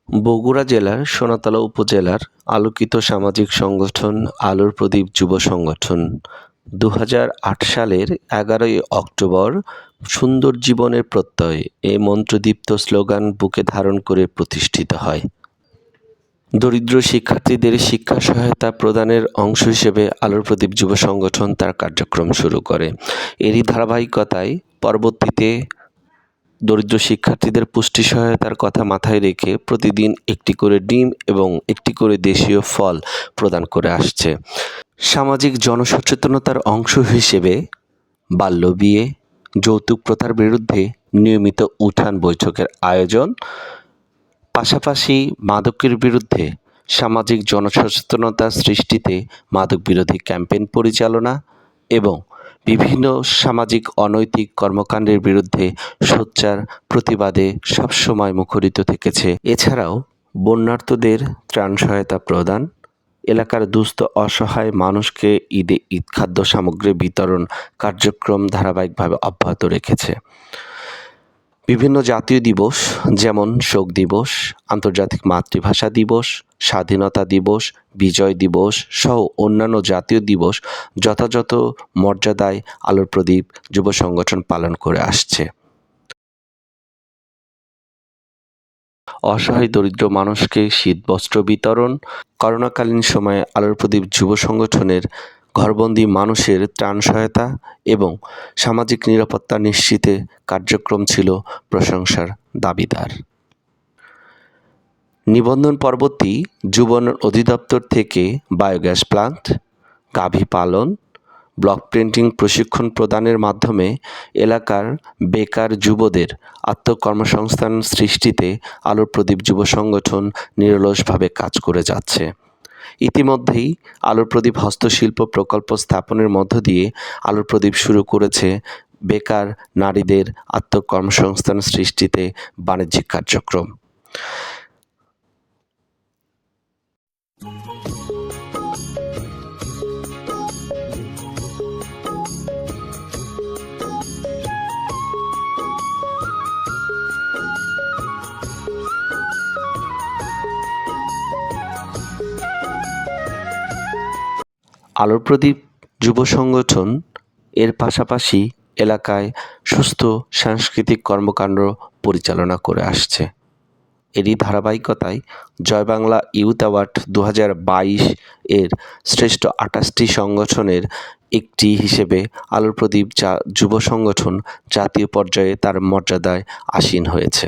বগুড়া জেলার সোনাতলা উপজেলার আলোকিত সামাজিক সংগঠন আলোর প্রদীপ যুব সংগঠন ২০০৮ সালের ১১ই অক্টোবর সুন্দর জীবনের প্রত্যয় এ মন্ত্রদীপ্ত স্লোগান বুকে ধারণ করে প্রতিষ্ঠিত হয়। দরিদ্র শিক্ষার্থীদের শিক্ষা সহায়তা প্রদানের অংশ হিসেবে আলোর প্রদীপ যুব সংগঠন তার কার্যক্রম শুরু করে। এরই ধারাবাহিকতায় পরবর্তীতে দরিদ্র শিক্ষার্থীদের পুষ্টি সহায়তার কথা মাথায় রেখে প্রতিদিন একটি করে ডিম এবং একটি করে দেশীয় ফল প্রদান করে আসছে। সামাজিক জনসচেতনতার অংশ হিসেবে বাল্যবিয়ে, যৌতুক প্রথার বিরুদ্ধে নিয়মিত উঠান বৈঠকের আয়োজন, পাশাপাশি মাদকের বিরুদ্ধে সামাজিক জনসচেতনতা সৃষ্টিতে মাদক বিরোধী ক্যাম্পেইন পরিচালনা এবং বিভিন্ন সামাজিক অনৈতিক কর্মকাণ্ডের বিরুদ্ধে সোচ্চার প্রতিবাদে সবসময় মুখরিত থেকেছে। এছাড়াও বন্যার্তদের ত্রাণ সহায়তা প্রদান, এলাকার দুস্থ অসহায় মানুষকে ঈদ খাদ্য সামগ্রী বিতরণ কার্যক্রম ধারাবাহিকভাবে অব্যাহত রেখেছে। বিভিন্ন জাতীয় দিবস যেমন শোক দিবস, আন্তর্জাতিক মাতৃভাষা দিবস, স্বাধীনতা দিবস, বিজয় দিবস সহ অন্যান্য জাতীয় দিবস যথাযথ মর্যাদায় আলোর প্রদীপ যুব সংগঠন পালন করে আসছে। অসহায় দরিদ্র মানুষকে শীতবস্ত্র বিতরণ, করোনাকালীন সময়ে আলোর প্রদীপ যুব সংগঠনের ঘরবন্দি মানুষের ত্রাণ সহায়তা এবং সামাজিক নিরাপত্তা নিশ্চিতে কার্যক্রম ছিল প্রশংসার দাবিদার। নিবন্ধন পরবর্তী যুব উন্নয়ন অধিদপ্তর থেকে বায়োগ্যাস প্লান্ট, গাভী পালন, ব্লক প্রিন্টিং প্রশিক্ষণ প্রদানের মাধ্যমে এলাকার বেকার যুবদের আত্মকর্মসংস্থান সৃষ্টিতে আলোর প্রদীপ যুব সংগঠন নিরলসভাবে কাজ করে যাচ্ছে। ইতিমধ্যেই আলোর প্রদীপ হস্তশিল্প প্রকল্প স্থাপনের মধ্য দিয়ে আলোর প্রদীপ শুরু করেছে বেকার নারীদের আত্মকর্মসংস্থান সৃষ্টিতে বাণিজ্যিক কার্যক্রম। আলোর প্রদীপ যুব সংগঠন এর পাশাপাশি এলাকায় সুস্থ সাংস্কৃতিক কর্মকাণ্ড পরিচালনা করে আসছে। এরই ধারাবাহিকতায় জয় বাংলা ইউথ অ্যাওয়ার্ড ২০২২ এর শ্রেষ্ঠ ২৮টি সংগঠনের একটি হিসেবে আলোর প্রদীপ যুব সংগঠন জাতীয় পর্যায়ে তার মর্যাদায় আসীন হয়েছে।